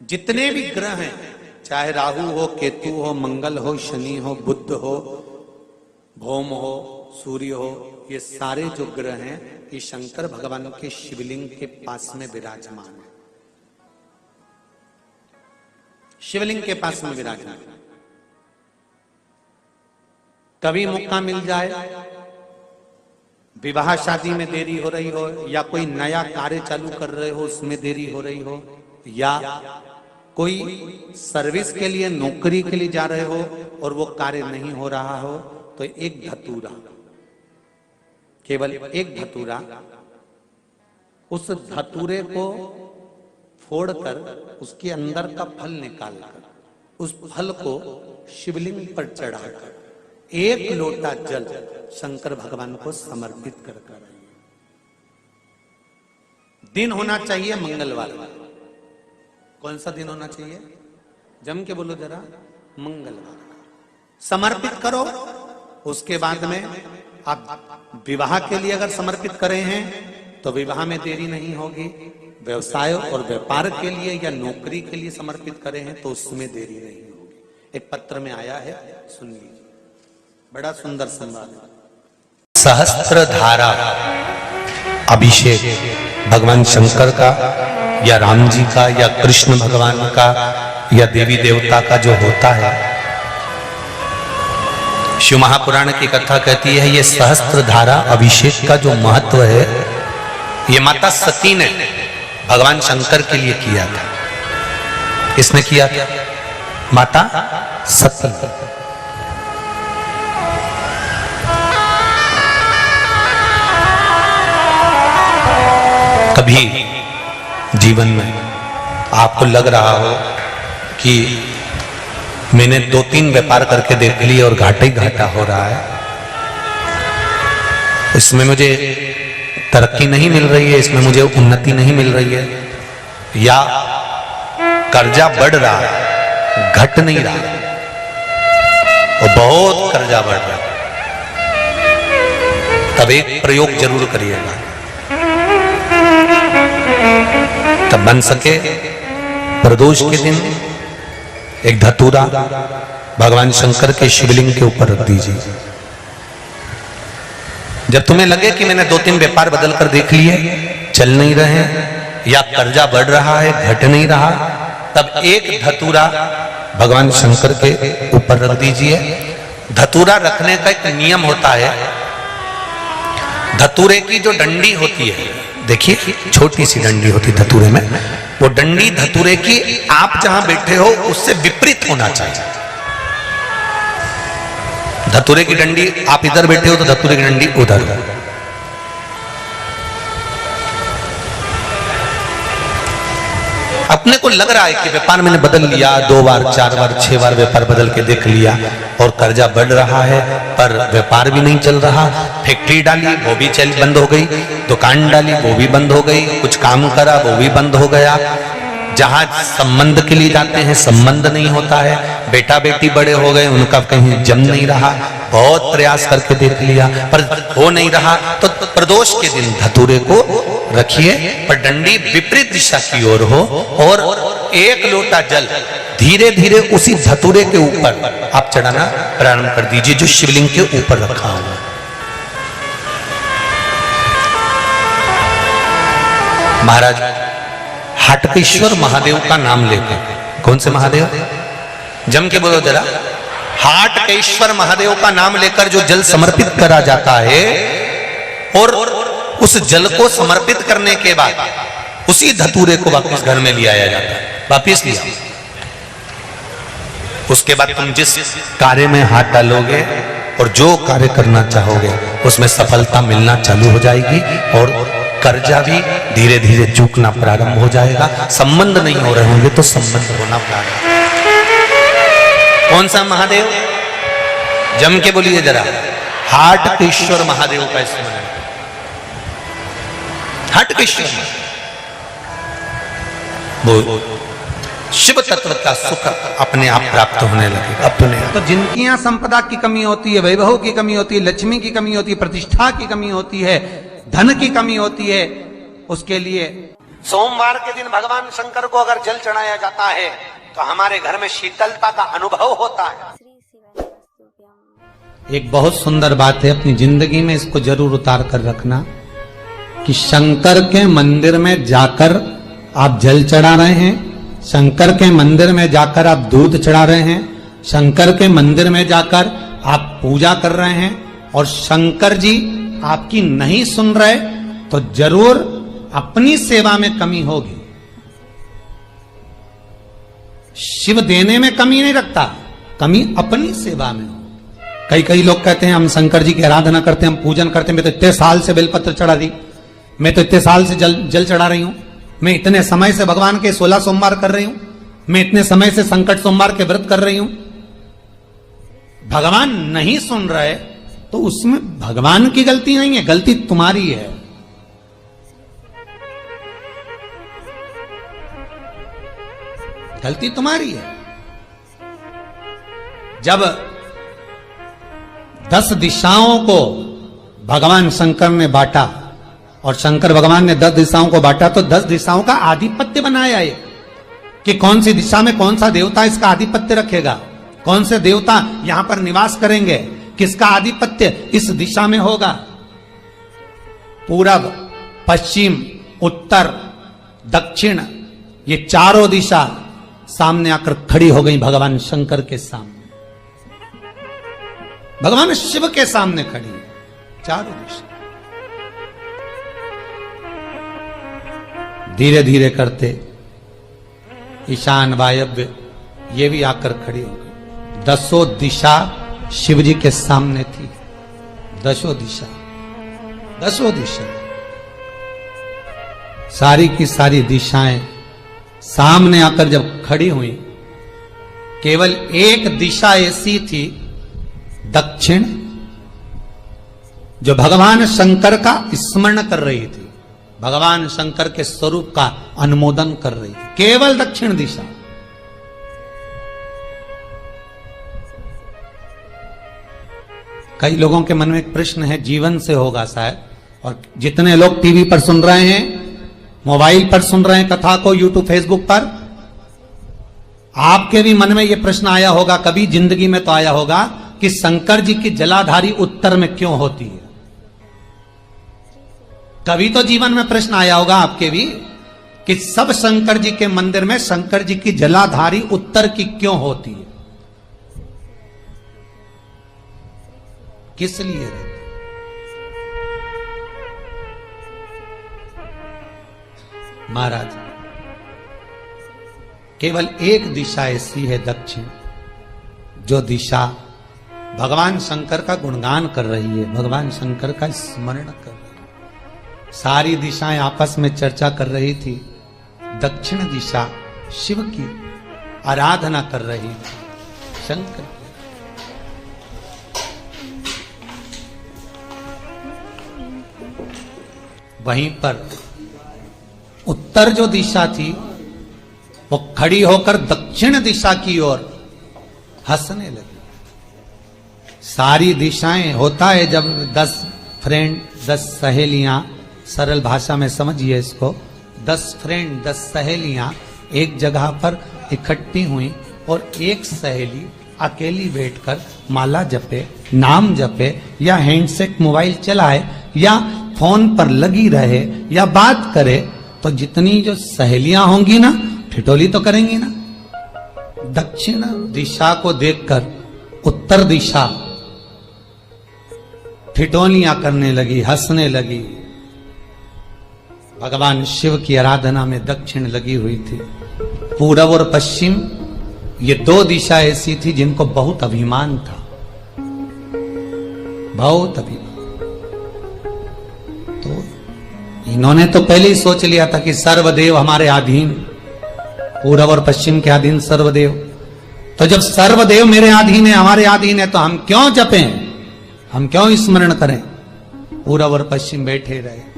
जितने भी ग्रह हैं, चाहे राहु हो, केतु हो, मंगल हो, शनि हो, बुध हो, भौम हो, सूर्य हो, ये सारे जो ग्रह हैं ये शंकर भगवान के शिवलिंग के पास में विराजमान है। शिवलिंग के पास में विराजमान। कभी मौका मिल जाए, विवाह शादी में देरी हो रही हो, या कोई नया कार्य चालू कर रहे हो उसमें देरी हो रही हो, या कोई सर्विस के लिए, नौकरी के लिए जा रहे हो और वो कार्य नहीं हो रहा हो, तो एक धतूरा, केवल एक धतूरा, उस धतूरे को फोड़कर उसके अंदर का फल निकालकर उस फल को शिवलिंग पर चढ़ाकर एक लोटा जल शंकर भगवान को समर्पित कर कर। दिन होना चाहिए मंगलवार। कौन सा दिन होना चाहिए? जम के बोलो जरा, मंगलवार का समर्पित करो। उसके बाद में आप विवाह के लिए अगर समर्पित करे हैं तो विवाह में देरी नहीं होगी। व्यवसाय और व्यापार के लिए या नौकरी के लिए समर्पित करे हैं तो उसमें देरी नहीं होगी। एक पत्र में आया है, सुन लीजिए, बड़ा सुंदर संवाद है। सहस्त्रधारा अभिषेक भगवान शंकर का या राम जी का या कृष्ण भगवान का या देवी देवता का जो होता है, शिव महापुराण की कथा कहती है ये सहस्त्रधारा अभिषेक का जो महत्व है ये माता सती ने भगवान शंकर के लिए किया था। किसने किया था? माता सती। कभी जीवन में आपको लग रहा हो कि मैंने 2-3 व्यापार करके देख लिए और घाटा ही घाटा हो रहा है, इसमें मुझे तरक्की नहीं मिल रही है, इसमें मुझे उन्नति नहीं मिल रही है, या कर्जा बढ़ रहा है, घट नहीं रहा है, और बहुत कर्जा बढ़ रहा है, तब एक प्रयोग जरूर करिएगा। तब बन सके प्रदोष के दिन एक धतूरा भगवान शंकर के शिवलिंग के ऊपर रख दीजिए। जब तुम्हें लगे कि मैंने 2-3 व्यापार बदल कर देख लिए, चल नहीं रहे, या कर्जा बढ़ रहा है, घट नहीं रहा, तब एक धतूरा भगवान शंकर के ऊपर रख दीजिए। धतूरा रखने का एक नियम होता है। धतूरे की जो डंडी होती है, देखिए छोटी सी डंडी होती है धतूरे में, वो डंडी धतूरे की आप जहां बैठे हो उससे विपरीत होना चाहिए। धतूरे की डंडी आप इधर बैठे हो तो धतूरे की डंडी उधर हो। अपने को लग रहा है कि व्यापार मैंने बदल लिया, 2 बार 4 बार 6 बार व्यापार बदल के देख लिया और कर्जा बढ़ रहा है, पर व्यापार भी नहीं चल रहा। फैक्ट्री डाली वो भी बंद हो गई, दुकान डाली वो भी बंद हो गई, कुछ काम करा वो भी बंद हो गया, जहां संबंध के लिए जाते हैं संबंध नहीं होता है, बेटा बेटी बड़े हो गए उनका कहीं जम नहीं रहा, बहुत प्रयास करके देख लिया पर हो नहीं रहा। तो प्रदोष के दिन धतूरे को रखिए, पर डंडी विपरीत दिशा की ओर हो, और एक लोटा जल धीरे धीरे उसी धतूरे के ऊपर आप चढ़ाना प्रारंभ कर दीजिए जो शिवलिंग के ऊपर रखा हुआ। महाराज हाटकेश्वर महादेव का नाम लेकर, कौन से महादेव? जम के बोलो जरा, हाटकेश्वर महादेव का नाम लेकर जो जल समर्पित करा जाता है, और उस जल को समर्पित करने के बाद उसी धतूरे को वापस घर में ले आया जाता है, वापस लिया। उसके बाद तुम जिस कार्य में हाथ डालोगे और जो कार्य करना चाहोगे उसमें सफलता मिलना चालू हो जाएगी, और कर्जा भी धीरे धीरे चूकना प्रारंभ हो जाएगा। संबंध नहीं हो रहे होंगे तो संबंध होना प्रारंभ। कौन सा महादेव? जम के बोलिए जरा, हाटकेश्वर महादेव का स्मरण। हाटकेश्वर वो शिव तत्व का सुख अपने आप प्राप्त होने लगे अपने आप। तो जिनकी यहाँ संपदा की कमी होती है, वैभव की कमी होती है, लक्ष्मी की कमी होती है, प्रतिष्ठा की कमी होती है, धन की कमी होती है, उसके लिए सोमवार के दिन भगवान शंकर को अगर जल चढ़ाया जाता है तो हमारे घर में शीतलता का अनुभव होता है। एक बहुत सुंदर बात है, अपनी जिंदगी में इसको जरूर उतार कर रखना कि शंकर के मंदिर में जाकर आप जल चढ़ा रहे हैं, शंकर के मंदिर में जाकर आप दूध चढ़ा रहे हैं, शंकर के मंदिर में जाकर आप पूजा कर रहे हैं और शंकर जी आपकी नहीं सुन रहे तो जरूर अपनी सेवा में कमी होगी। शिव देने में कमी नहीं रखता, कमी अपनी सेवा में हो। कई लोग कहते हैं हम शंकर जी की आराधना करते हैं, हम पूजन करते हैं, मैं तो इतने साल से बेलपत्र चढ़ा दी, मैं तो इतने साल से जल चढ़ा रही हूं, मैं इतने समय से भगवान के 16 सोमवार कर रही हूं, मैं इतने समय से संकट सोमवार के व्रत कर रही हूं। भगवान नहीं सुन रहे तो उसमें भगवान की गलती नहीं है, गलती तुम्हारी है। गलती तुम्हारी है। जब 10 दिशाओं को भगवान शंकर ने बांटा और शंकर भगवान ने 10 दिशाओं को बांटा तो 10 दिशाओं का आधिपत्य बनाया है कि कौन सी दिशा में कौन सा देवता इसका आधिपत्य रखेगा, कौन से देवता यहां पर निवास करेंगे, किसका आधिपत्य इस दिशा में होगा। पूरब, पश्चिम, उत्तर, दक्षिण, ये चारों दिशा सामने आकर खड़ी हो गई भगवान शंकर के सामने, भगवान शिव के सामने खड़ी चारों दिशा। धीरे धीरे करते ईशान, वायव्य ये भी आकर खड़ी हो गई। 10 दिशा शिव जी के सामने थी, 10 दिशा, 10 दिशा, सारी की सारी दिशाएं सामने आकर जब खड़ी हुई, केवल एक दिशा ऐसी थी दक्षिण, जो भगवान शंकर का स्मरण कर रही थी, भगवान शंकर के स्वरूप का अनुमोदन कर रही थी, केवल दक्षिण दिशा। कई लोगों के मन में एक प्रश्न है, जीवन से होगा शायद, और जितने लोग टीवी पर सुन रहे हैं, मोबाइल पर सुन रहे हैं कथा को, यूट्यूब, फेसबुक पर, आपके भी मन में यह प्रश्न आया होगा, कभी जिंदगी में तो आया होगा कि शंकर जी की जलाधारी उत्तर में क्यों होती है। कभी तो जीवन में प्रश्न आया होगा आपके भी कि सब शंकर जी के मंदिर में शंकर जी की जलाधारी उत्तर की क्यों होती है, किस लिए रहती? महाराज, केवल एक दिशा ऐसी है दक्षिण, जो दिशा भगवान शंकर का गुणगान कर रही है, भगवान शंकर का स्मरण कर रही है। सारी दिशाएं आपस में चर्चा कर रही थी, दक्षिण दिशा शिव की आराधना कर रही थी, शंकर की। वहीं पर उत्तर जो दिशा थी वो खड़ी होकर दक्षिण दिशा की ओर हंसने लगी। सारी दिशाएं, होता है जब 10 फ्रेंड, 10 सहेलियां, सरल भाषा में समझिए इसको, 10 फ्रेंड, 10 सहेलियां एक जगह पर इकट्ठी हुई और एक सहेली अकेली बैठकर माला जपे, नाम जपे, या हैंडसेट मोबाइल चलाए, या फोन पर लगी रहे, या बात करे, तो जितनी जो सहेलियां होंगी ना, ठिठोली तो करेंगी ना। दक्षिण दिशा को देखकर उत्तर दिशा ठिठोलियां करने लगी, हंसने लगी। भगवान शिव की आराधना में दक्षिण लगी हुई थी। पूरब और पश्चिम ये 2 दिशा ऐसी थी जिनको बहुत अभिमान था, बहुत अभिमान। तो इन्होंने तो पहले ही सोच लिया था कि सर्वदेव हमारे अधीन, पूरब और पश्चिम के अधीन सर्वदेव। तो जब सर्वदेव मेरे अधीन है, हमारे अधीन है, तो हम क्यों जपें, हम क्यों स्मरण करें। पूरब और पश्चिम बैठे रहे,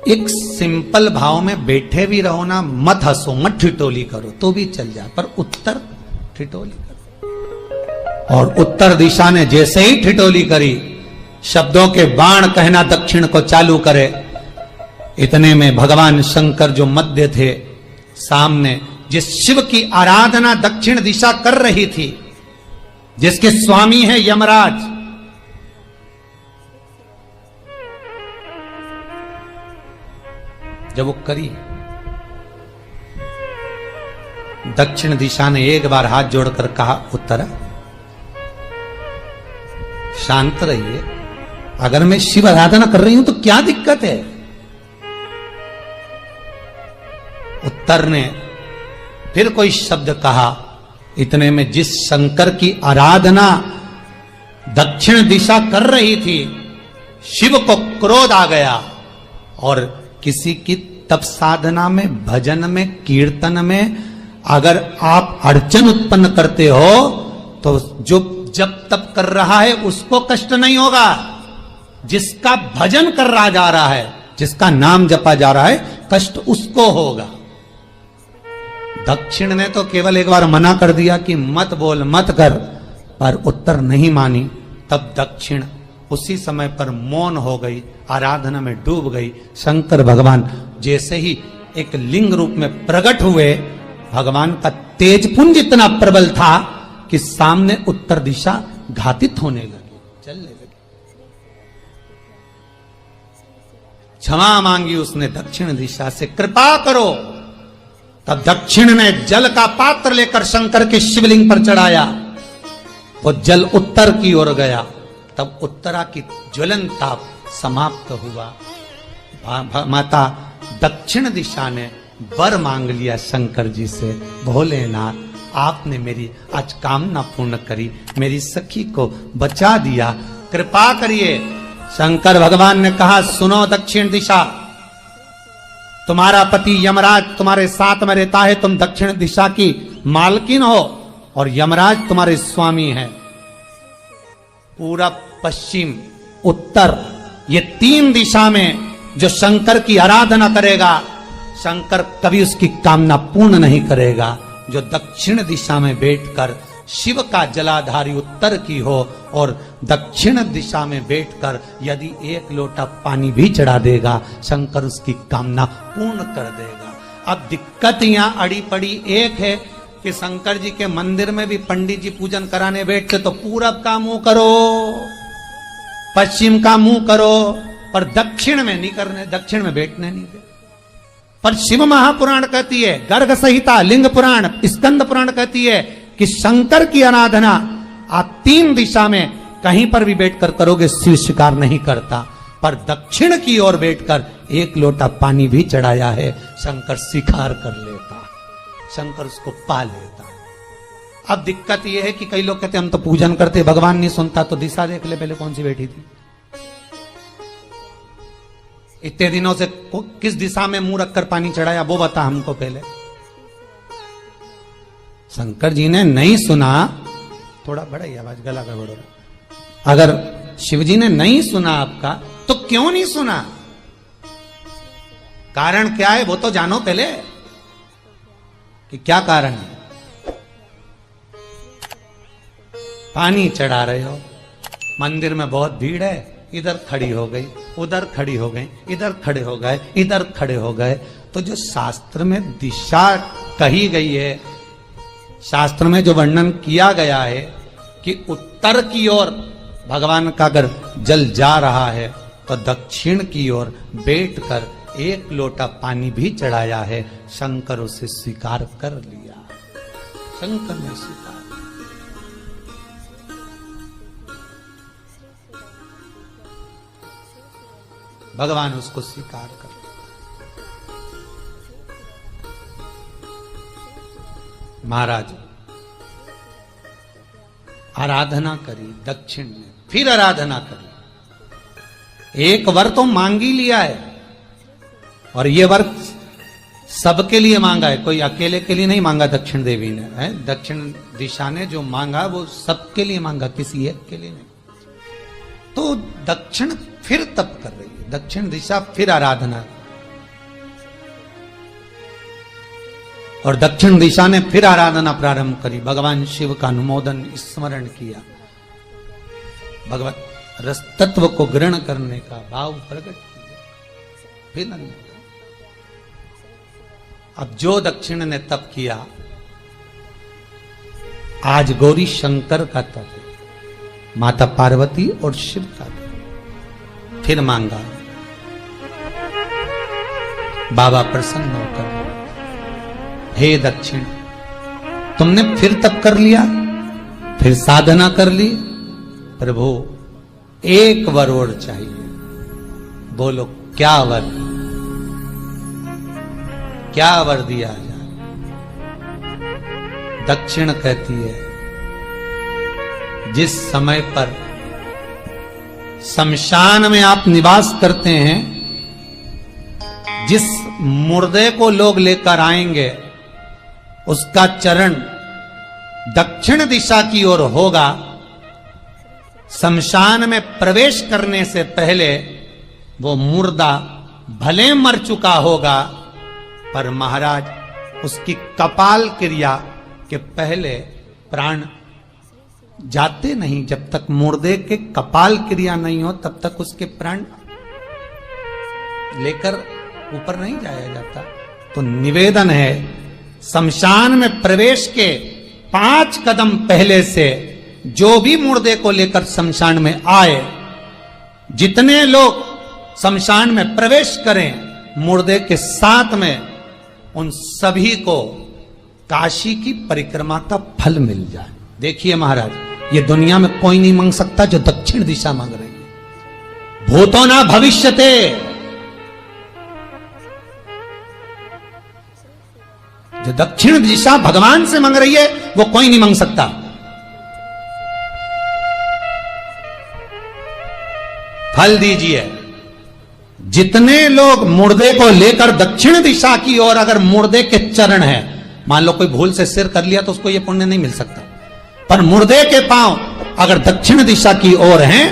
एक सिंपल भाव में बैठे भी रहो ना, मत हंसो, मत ठिठोली करो तो भी चल जाए, पर उत्तर ठिठोली करो। और उत्तर दिशा ने जैसे ही ठिठोली करी, शब्दों के बाण कहना दक्षिण को चालू करे, इतने में भगवान शंकर जो मध्य थे, सामने जिस शिव की आराधना दक्षिण दिशा कर रही थी, जिसके स्वामी है यमराज, जब वो करी, दक्षिण दिशा ने एक बार हाथ जोड़कर कहा, उत्तरा शांत रहिए, अगर मैं शिव आराधना कर रही हूं तो क्या दिक्कत है। उत्तर ने फिर कोई शब्द कहा, इतने में जिस शंकर की आराधना दक्षिण दिशा कर रही थी, शिव को क्रोध आ गया और किसी की तप साधना में, भजन में, कीर्तन में अगर आप अड़चन उत्पन्न करते हो तो जो जब तप कर रहा है उसको कष्ट नहीं होगा, जिसका भजन कर रहा जा रहा है, जिसका नाम जपा जा रहा है, कष्ट उसको होगा। दक्षिण ने तो केवल एक बार मना कर दिया कि मत बोल, मत कर, पर उत्तर नहीं मानी। तब दक्षिण उसी समय पर मौन हो गई, आराधना में डूब गई। शंकर भगवान जैसे ही एक लिंग रूप में प्रकट हुए, भगवान का तेजपुंज इतना प्रबल था कि सामने उत्तर दिशा घातित होने लगी, चलने लगी। क्षमा मांगी उसने दक्षिण दिशा से, कृपा करो। तब दक्षिण ने जल का पात्र लेकर शंकर के शिवलिंग पर चढ़ाया, वो जल उत्तर की ओर गया। तब उत्तरा की ज्वलन ताप समाप्त हुआ। माता दक्षिण दिशा ने वर मांग लिया शंकर जी से, भोलेनाथ आपने मेरी आज कामना पूर्ण करी, मेरी सखी को बचा दिया, कृपा करिए। शंकर भगवान ने कहा, सुनो दक्षिण दिशा, तुम्हारा पति यमराज तुम्हारे साथ में रहता है, तुम दक्षिण दिशा की मालकिन हो और यमराज तुम्हारे स्वामी है। पूरब, पश्चिम, उत्तर, ये तीन दिशा में जो शंकर की आराधना करेगा, शंकर कभी उसकी कामना पूर्ण नहीं करेगा। जो दक्षिण दिशा में बैठकर शिव का जलाधारी उत्तर की हो और दक्षिण दिशा में बैठकर यदि एक लोटा पानी भी चढ़ा देगा, शंकर उसकी कामना पूर्ण कर देगा। अब दिक्कत यहां अड़ी पड़ी एक है कि शंकर जी के मंदिर में भी पंडित जी पूजन कराने बैठते तो पूरब का मुंह करो, पश्चिम का मुंह करो, पर दक्षिण में नहीं करने, दक्षिण में बैठने नहीं दे। पर शिव महापुराण कहती है, गर्ग संहिता, लिंग पुराण, स्कंद पुराण कहती है कि शंकर की आराधना आप तीन दिशा में कहीं पर भी बैठकर करोगे, शिव स्वीकार नहीं करता। पर दक्षिण की ओर बैठकर एक लोटा पानी भी चढ़ाया है, शंकर स्वीकार कर लेता, शंकर उसको पा लेता। अब दिक्कत यह है कि कई लोग कहते हम तो पूजन करते, भगवान नहीं सुनता, तो दिशा देख ले पहले कौन सी बैठी थी। इतने दिनों से किस दिशा में मुंह रखकर पानी चढ़ाया, वो बता हमको पहले। शंकर जी ने नहीं सुना, थोड़ा बढ़ाइए आवाज, गला का बढ़ो। अगर शिव जी ने नहीं सुना आपका, तो क्यों नहीं सुना, कारण क्या है वो तो जानो पहले कि क्या कारण है। पानी चढ़ा रहे हो, मंदिर में बहुत भीड़ है, इधर खड़ी हो गई, उधर खड़ी हो गई, इधर खड़े हो गए, इधर खड़े हो गए, तो जो शास्त्र में दिशा कही गई है, शास्त्र में जो वर्णन किया गया है कि उत्तर की ओर भगवान का अगर जल जा रहा है तो दक्षिण की ओर बैठकर एक लोटा पानी भी चढ़ाया है, शंकर उसे स्वीकार कर लिया, शंकर ने स्वीकार। भगवान उसको स्वीकार कर। महाराज आराधना करी दक्षिण ने, फिर आराधना करी। एक वर तो मांग ही लिया है, और ये वर सबके लिए मांगा है, कोई अकेले के लिए नहीं मांगा दक्षिण देवी ने, है दक्षिण दिशा ने जो मांगा वो सबके लिए मांगा, किसी एक के लिए नहीं। तो दक्षिण फिर तप कर रही है, दक्षिण दिशा फिर आराधना, और दक्षिण दिशा ने फिर आराधना प्रारंभ करी। भगवान शिव का अनुमोदन स्मरण किया, भगवत रस तत्व को ग्रहण करने का भाव प्रकट किया, फिर अब जो दक्षिण ने तप किया, आज गौरी शंकर का तप है, माता पार्वती और शिव का तप। फिर मांगा, बाबा प्रसन्न होकर, हे दक्षिण, तुमने फिर तप कर लिया, फिर साधना कर ली, प्रभु एक वर और चाहिए। बोलो क्या वर, क्या वर दिया जाए? दक्षिण कहती है, जिस समय पर शमशान में आप निवास करते हैं, जिस मुर्दे को लोग लेकर आएंगे, उसका चरण दक्षिण दिशा की ओर होगा। शमशान में प्रवेश करने से पहले वो मुर्दा भले मर चुका होगा, पर महाराज उसकी कपाल क्रिया के पहले प्राण जाते नहीं। जब तक मुर्दे के कपाल क्रिया नहीं हो, तब तक उसके प्राण लेकर ऊपर नहीं जाया जाता। तो निवेदन है, शमशान में प्रवेश के 5 कदम पहले से जो भी मुर्दे को लेकर शमशान में आए, जितने लोग शमशान में प्रवेश करें मुर्दे के साथ में, उन सभी को काशी की परिक्रमा का फल मिल जाए। देखिए महाराज, ये दुनिया में कोई नहीं मांग सकता जो दक्षिण दिशा मांग रही है। भूतो ना भविष्यते, जो दक्षिण दिशा भगवान से मांग रही है वो कोई नहीं मांग सकता। फल दीजिए। जितने लोग मुर्दे को लेकर दक्षिण दिशा की ओर, अगर मुर्दे के चरण है, मान लो कोई भूल से सिर कर लिया तो उसको ये पुण्य नहीं मिल सकता, पर मुर्दे के पांव अगर दक्षिण दिशा की ओर हैं,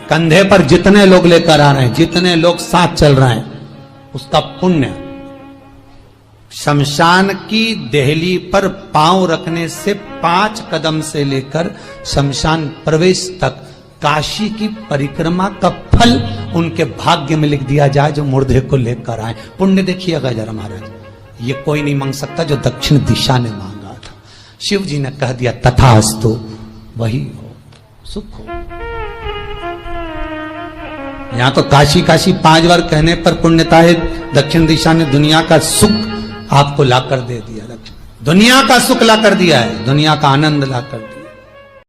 कंधे पर जितने लोग लेकर आ रहे हैं, जितने लोग साथ चल रहे हैं, उसका पुण्य शमशान की देहली पर पांव रखने से 5 कदम से लेकर शमशान प्रवेश तक काशी की परिक्रमा का फल उनके भाग्य में लिख दिया जाए, जो मुर्दे को लेकर आए। पुण्य देखिएगा जरा महाराज, ये कोई नहीं मांग सकता जो दक्षिण दिशा ने मांगा था। शिव जी ने कह दिया तथास्तु, वही हो, सुख हो। यहां तो काशी काशी 5 बार कहने पर पुण्यता है, दक्षिण दिशा ने दुनिया का सुख आपको लाकर दे दिया। दुनिया का सुख ला कर दिया है, दुनिया का आनंद ला कर दिया।